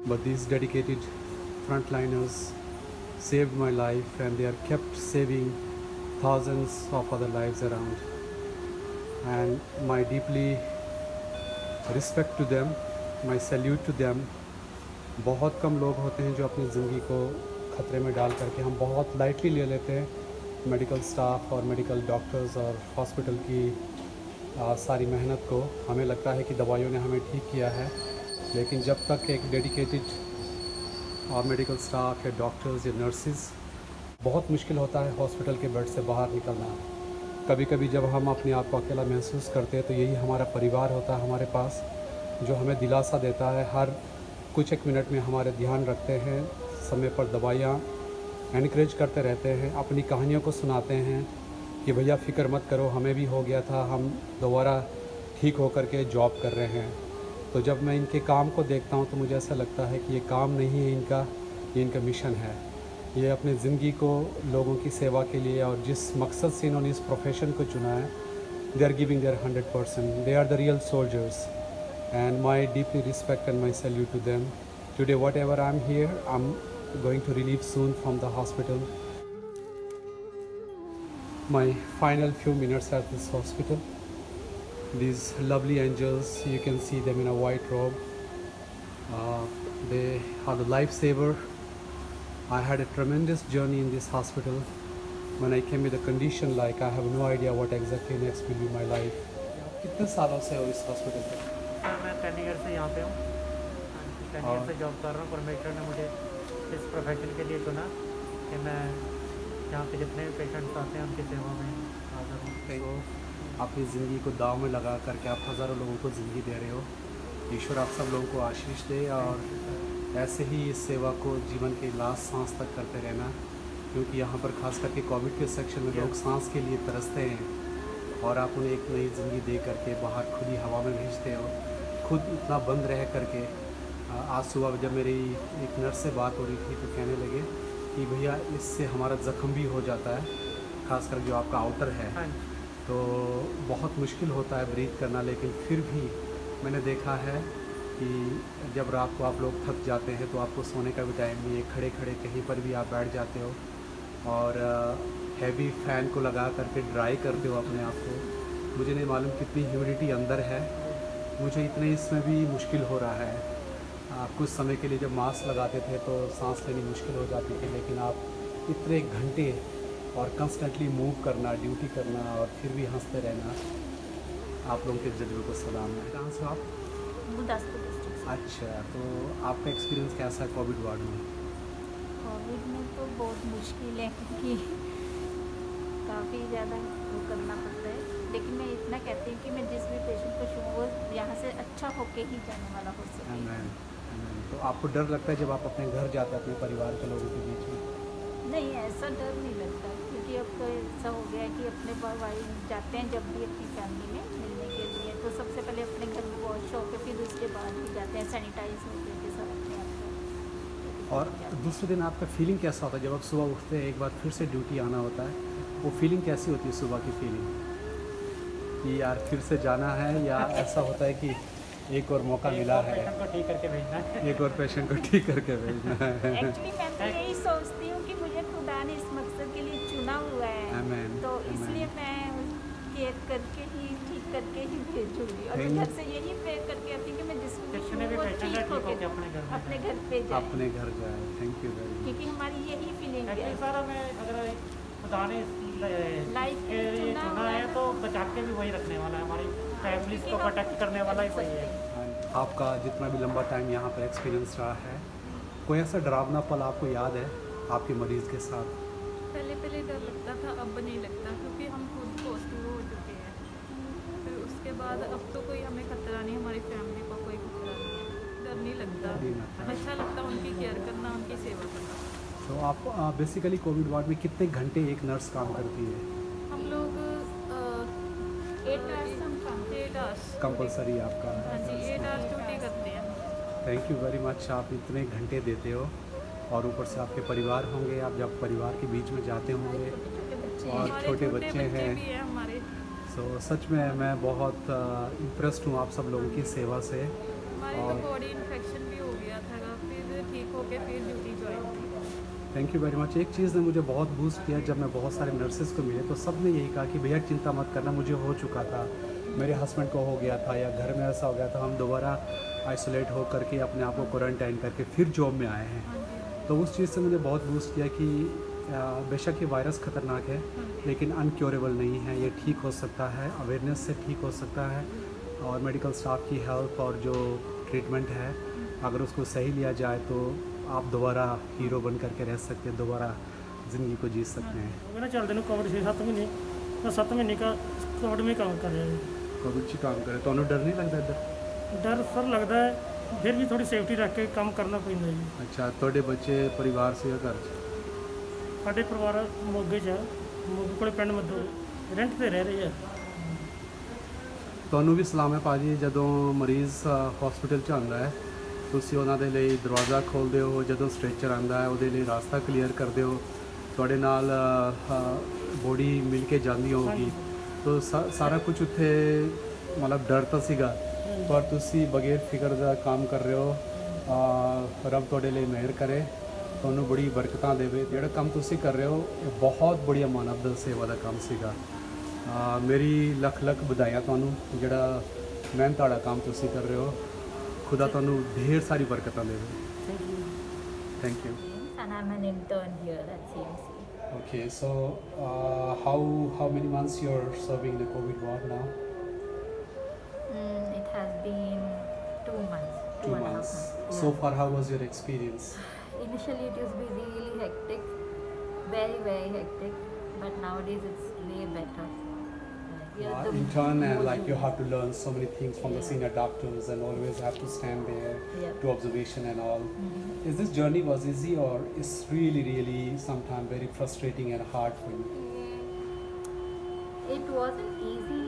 but these dedicated frontliners saved my life, and they are kept saving thousands of other lives around. And my deeply respect to them, my salute to them. बहुत कम लोग होते हैं जो अपनी ज़िंदगी को ख़तरे में डाल करके हम बहुत लाइटली ले लेते हैं मेडिकल स्टाफ और मेडिकल डॉक्टर्स और हॉस्पिटल की सारी मेहनत को। हमें लगता है कि दवाइयों ने हमें ठीक किया है, लेकिन जब तक एक डेडिकेटेड मेडिकल स्टाफ या डॉक्टर्स या नर्सेस, बहुत मुश्किल होता है हॉस्पिटल के बेड से बाहर निकलना। कभी कभी जब हम अपने आप को अकेला महसूस करते हैं तो यही हमारा परिवार होता है हमारे पास, जो हमें दिलासा देता है, हर कुछ एक मिनट में हमारे ध्यान रखते हैं, समय पर दवाइयाँ एनकरेज करते रहते हैं, अपनी कहानियों को सुनाते हैं कि भैया फ़िक्र मत करो, हमें भी हो गया था, हम दोबारा ठीक होकर के जॉब कर रहे हैं। तो जब मैं इनके काम को देखता हूँ तो मुझे ऐसा लगता है कि ये काम नहीं है इनका, ये इनका मिशन है। ये अपनी ज़िंदगी को लोगों की सेवा के लिए और जिस मकसद से इन्होंने इस प्रोफेशन को चुना है, they are giving their 100%. They are the real soldiers and my deeply respect and my salute to them. Today whatever I'm here, I'm going to relieve soon from the hospital. My final few minutes at this hospital. These lovely angels, you can see them in a white robe. They are the lifesaver. I had a tremendous journey in this hospital. When I came with a condition like I have no idea what exactly next will be my life. कितने सालों से हो इस hospital में? मैं 10 year से यहाँ पे हूँ, 10 ईयर से जॉब कर रहा हूँ। परमेश्वर ने मुझे इस प्रोफेशन के लिए चुना कि मैं यहाँ पे जितने भी पेशेंट्स आते हैं उनकी सेवा में हाजिर हूँ। तो अपनी ज़िंदगी को दाव में लगा करके आप हज़ारों लोगों को ज़िंदगी दे रहे हो। ईश्वर आप सब लोगों को आशीष दे और ऐसे ही इस सेवा को जीवन के लास्ट सांस तक करते रहना, क्योंकि यहाँ पर खास करके कोविड के सेक्शन में लोग सांस के लिए तरसते हैं और आप उन्हें एक नई ज़िंदगी दे करके बाहर खुली हवा में भेजते हो, खुद इतना बंद रह करके। आज सुबह जब मेरी एक नर्स से बात हो रही थी तो कहने लगे कि भैया इससे हमारा ज़ख्म भी हो जाता है, खासकर जो आपका आउटर है, तो बहुत मुश्किल होता है ब्रीथ करना। लेकिन फिर भी मैंने देखा है कि जब रात को आप लोग थक जाते हैं तो आपको सोने का भी टाइम नहीं है, खड़े खड़े कहीं पर भी आप बैठ जाते हो और हैवी फ़ैन को लगा करके ड्राई करते हो अपने आप को। मुझे नहीं मालूम कितनी ह्यूमिडिटी अंदर है, मुझे इतने इसमें भी मुश्किल हो रहा है। कुछ समय के लिए जब मास्क लगाते थे तो सांस लेनी मुश्किल हो जाती थी, लेकिन आप इतने घंटे और कंस्टेंटली मूव करना, ड्यूटी करना और फिर भी हंसते रहना, आप लोगों के जज्बे को सलाम है। कहाँ से आप? गुरदासपुर डिस्ट्रिक्ट से। अच्छा, तो आपका एक्सपीरियंस कैसा है कोविड वार्ड में? कोविड में तो बहुत मुश्किल है क्योंकि काफ़ी ज़्यादा वो करना पड़ता है, लेकिन मैं इतना कहती हूँ कि मैं जिस भी पेशेंट को छूँ वो यहाँ से अच्छा होके ही जाने वाला हो सके। आमीन, आमीन। तो आपको डर लगता है जब आप अपने घर जाते हैं अपने परिवार के लोगों के बीच में? नहीं, ऐसा डर नहीं लगता क्योंकि अब तो ऐसा हो गया है कि अपने भाई जाते हैं जब भी अपनी फैमिली में मिलने के लिए, तो सबसे पहले अपने घर में वॉश होकर फिर उसके बाद ही जाते हैं सैनिटाइज होकर के साथ अपने आप को। और दूसरे दिन आपका फीलिंग कैसा होता है जब आप सुबह उठते हैं, एक बार फिर से ड्यूटी आना होता है, वो फीलिंग कैसी होती है सुबह की फीलिंग कि यार फिर से जाना है, या ऐसा होता है कि एक और मौका मिला है, पेशेंट को ठीक करके भेजना है। एक और पेशेंट को ठीक करके भेजना है? एक्चुअली मैं तो यही सोचती हूँ कि मुझे खुदा ने इस मकसद के लिए चुना हुआ है, आमीन, तो आमीन। इसलिए मैं केयर करके ही ठीक करके ही भेजूंगी और मैं घर से यही प्रेयर करके आती हूँ कि मैं जिसको भी जितने भी छूऊं वो पेशेंट ठीक है ठीक होके होके अपने घर में अपने घर पे जाए, अपने घर जाए। Thank you very much. क्योंकि हमारी यही फीलिंग है। एक्चुअली सारा में अगर खुदा ने लाइफ के लिए चुना चुना हुआ है है तो बचा के भी वही रखने वाला है, हमारी फैमिली को प्रोटेक्ट करने वाला ही वही है। आपका जितना भी लंबा टाइम यहाँ पर एक्सपीरियंस रहा है, कोई ऐसा डरावना पल आपको याद है आपके मरीज़ के साथ? पहले पहले डर लगता था, अब नहीं लगता क्योंकि हम खुद पॉजिटिव हो चुके हैं। फिर उसके बाद अब तो कोई हमें खतरा नहीं, हमारी फैमिली को कोई खतरा नहीं है, डर नहीं लगता। अच्छा लगता उनकी केयर करना, उनकी सेवा करना। तो आप बेसिकली कोविड वार्ड में कितने घंटे एक नर्स काम करती है? हम लोग 8 आवर्स हम काम 8 आवर्स कंपलसरी आपका? हाँ जी 8 आवर्स ड्यूटी करते हैं। थैंक यू वेरी मच, आप इतने घंटे देते हो और ऊपर से आपके परिवार होंगे, आप जब परिवार के बीच में जाते होंगे और हमारे छोटे बच्चे हैं, भी हैं हमारे। सो सच में मैं बहुत इम्प्रेस्ड हूँ आप सब लोगों की सेवा से। हमारी तो और बॉडी इन्फेक्शन भी हो गया था, फिर होके फिर ड्यूटी ज्वाइन की। Thank you very much. एक चीज़ ने मुझे बहुत बूस्ट किया, जब मैं बहुत सारे नर्सेज़ को मिले तो सब ने यही कहा कि भैया चिंता मत करना, मुझे हो चुका था, मेरे हस्बैंड को हो गया था या घर में ऐसा हो गया था, हम दोबारा आइसोलेट हो करके अपने आप को क्वारंटाइन करके फिर जॉब में आए हैं। हाँ जी। तो उस चीज़ से मुझे बहुत बूस्ट किया कि बेशक ये वायरस ख़तरनाक है लेकिन अनक्योरेबल नहीं है, ये ठीक हो सकता है, अवेयरनेस से ठीक हो सकता है। और मेडिकल स्टाफ की हेल्प और जो ट्रीटमेंट है अगर उसको सही लिया जाए तो आप दोबारा हीरो बन करके रह सकते हैं, दोबारा ज़िंदगी को जी सकते हैं। हो गए ना चलते कोविड 6-7 महीने, मैं 7 महीने का कोविड में काम कर रहा हूँ। कोविड च काम करे तो डर नहीं लगता इधर? डर सर लगता है, फिर भी थोड़ी सेफ्टी रख के काम करना पैंदा जी। अच्छा, ਤੁਹਾਡੇ ਬੱਚੇ ਪਰਿਵਾਰ ਸੇ ਘਰ 'ਚ? ਸਾਡੇ ਪਰਿਵਾਰ ਮੋਗੇ 'ਚ ਆ, ਮੋਗੇ ਕੋਲੇ ਪਿੰਡ ਮੱਦੋ ਰੈਂਟ ਤੇ ਰਹਿ ਰਹੇ ਆ। ਤੁਹਾਨੂੰ ਵੀ ਸਲਾਮ ਹੈ ਭਾਜੀ, ਜਦੋਂ ਮਰੀਜ਼ ਹਸਪੀਟਲ 'ਚ ਆਉਂਦਾ ਹੈ ਤੁਸੀਂ ਉਹਨਾਂ ਦੇ ਲਈ ਦਰਵਾਜ਼ਾ ਖੋਲ੍ਹਦੇ ਹੋ, ਜਦੋਂ ਸਟ੍ਰੈਚਰ ਆਉਂਦਾ ਹੈ ਉਹਦੇ ਲਈ ਰਾਸਤਾ ਕਲੀਅਰ ਕਰਦੇ ਹੋ, ਤੁਹਾਡੇ ਨਾਲ ਬੋਡੀ ਮਿਲ ਕੇ ਜਾਂਦੀ ਹੋਊਗੀ, तो सारा कुछ उत्थे मतलब डर तो सीगा, पर तुसी बगैर फिक्र दा काम कर रहे हो। रब तुहाडे लिए मेहर करे, ਤੁਹਾਨੂੰ बड़ी बरकतां देवे। ਜਿਹੜਾ ਕੰਮ ਤੁਸੀਂ ਕਰ ਰਹੇ ਹੋ ਇਹ ਬਹੁਤ ਬੜੀਆ ਮਾਨਵ ਸੇਵਾ ਦਾ ਕੰਮ ਸੀਗਾ। ਮੇਰੀ ਲੱਖ ਲੱਖ ਵਧਾਈਆਂ ਤੁਹਾਨੂੰ, ਜਿਹੜਾ ਮਿਹਨਤ ਤੁਹਾਡਾ ਕੰਮ ਤੁਸੀਂ ਕਰ ਰਹੇ ਹੋ। खुदा ਤੁਹਾਨੂੰ ढेर सारी बरकतां देवे। Thank you. And I'm an intern here at CMC. Okay, so how many months you're serving the COVID ward now? It has been 2 months, 2 2.5 months. months. So Yeah. far, how was your experience? Initially it used to be really hectic, very very hectic, but nowadays it's way better. Yeah, the Intern and more like you have to learn so many things from the Yeah. senior doctors and always have to stand there Yeah. to observation and all. Mhm. Is this journey was easy or is really sometimes very frustrating and hard for you? It wasn't easy,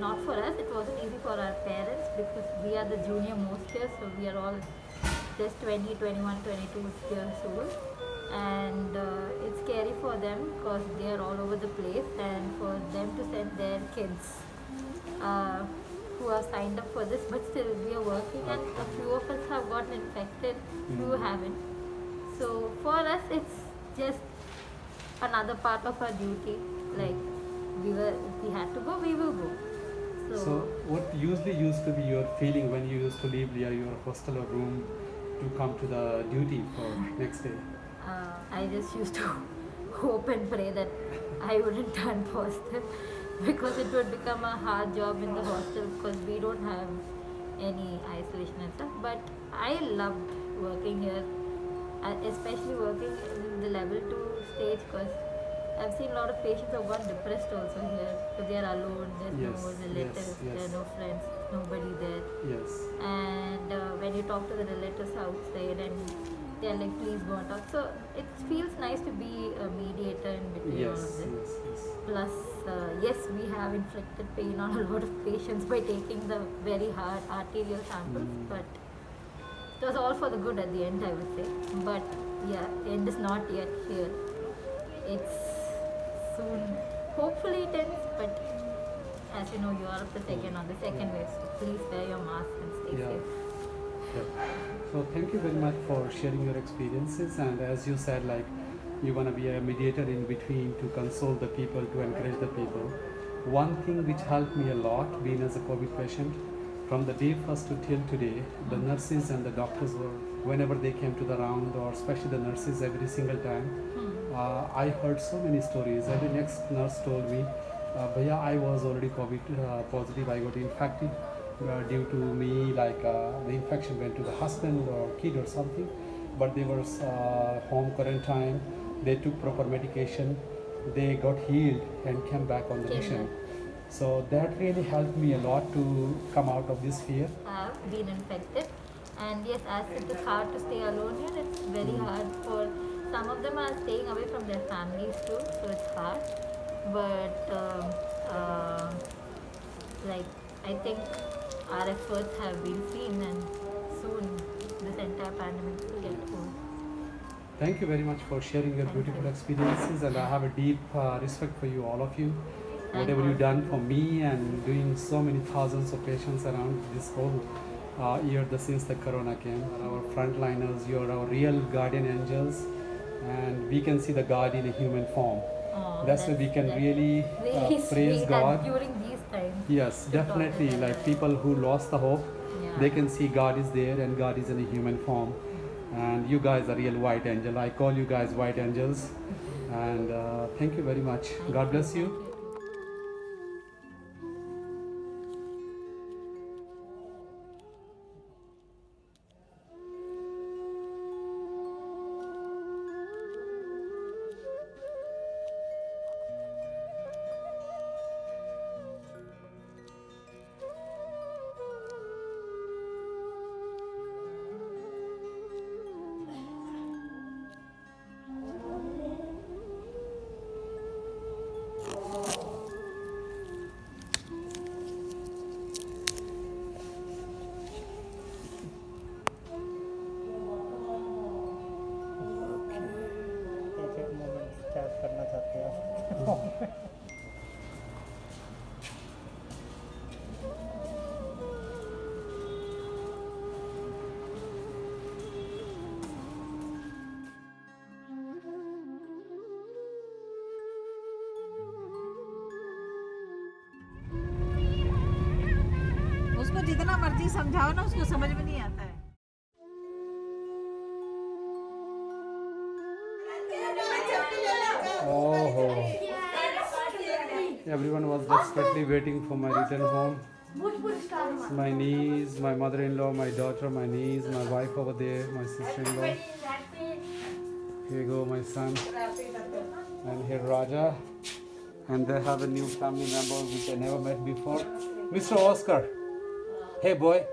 not for us, it wasn't easy for our parents because we are the junior most here, so we are all just 20, 21, 22 years old. And it's scary for them because they are all over the place, and for them to send their kids who are signed up for this, but still we are working and a few of us have gotten infected, few haven't. So for us it's just another part of our duty, like we had to go, we will go. So what usually used to be your feeling when you used to leave your hostel or room to come to the duty for next day? I just used to hope and pray that I wouldn't turn positive because it would become a hard job in the hostel because we don't have any isolation and stuff. But I loved working here, especially working in the level 2 stage because I've seen a lot of patients who got depressed also here because they are alone, there's Yes, no relatives, yes, there are no friends, nobody there. Yes. And when you talk to the relatives outside and they're like please go and talk, so it feels nice to be a mediator in between all Yes, of them. yes. Plus yes, we have inflicted pain on a lot of patients by taking the very hard arterial samples, but it was all for the good at the end, I would say. But yeah, end is not yet here, it's soon, hopefully it ends, but as you know, Europe is again on the second wave, so please wear your mask and stay Yeah. safe. Yeah. So thank you very much for sharing your experiences, and as you said, like you want to be a mediator in between to console the people, to encourage the people. One thing which helped me a lot being as a COVID patient, from the day first to till today, the nurses and the doctors were, whenever they came to the round, or especially the nurses every single time, I heard so many stories. Every next nurse told me, Bhaiya, I was already COVID positive, I got infected. Due to me, like the infection went to the husband or kid or something, but they were home quarantine, they took proper medication, they got healed and came back on the Came mission. back. So that really helped me a lot to come out of this fear. Have been infected, and yes, as it is hard to stay alone here, it's very hard for some of them are staying away from their families too, so it's hard, but like I think our efforts have been seen, and soon this entire pandemic will get over. Thank you very much for sharing your Thank beautiful you. experiences, and I have a deep respect for you, all of you. And Whatever you've also- done for me and doing so many thousands of patients around this whole year since the corona came. Our frontliners, you are our real guardian angels, and we can see the God in a human form. That's why we can really praise God during these times. Yes, definitely. Like people who lost the hope, they can see God is there and God is in a human form. And you guys are real white angel. I call you guys white angels. And thank you very much. God bless you. एक moment start करना चाहते हैं उसको जितना मर्जी समझाओ ना उसको समझ में नहीं आता है। Oh, everyone was desperately waiting for my return home. My niece, my mother-in-law, my daughter, my niece, my wife over there, my sister-in-law. Here go my son, and here Raja, and they have a new family member which I never met before, Mr. Oscar. Hey boy,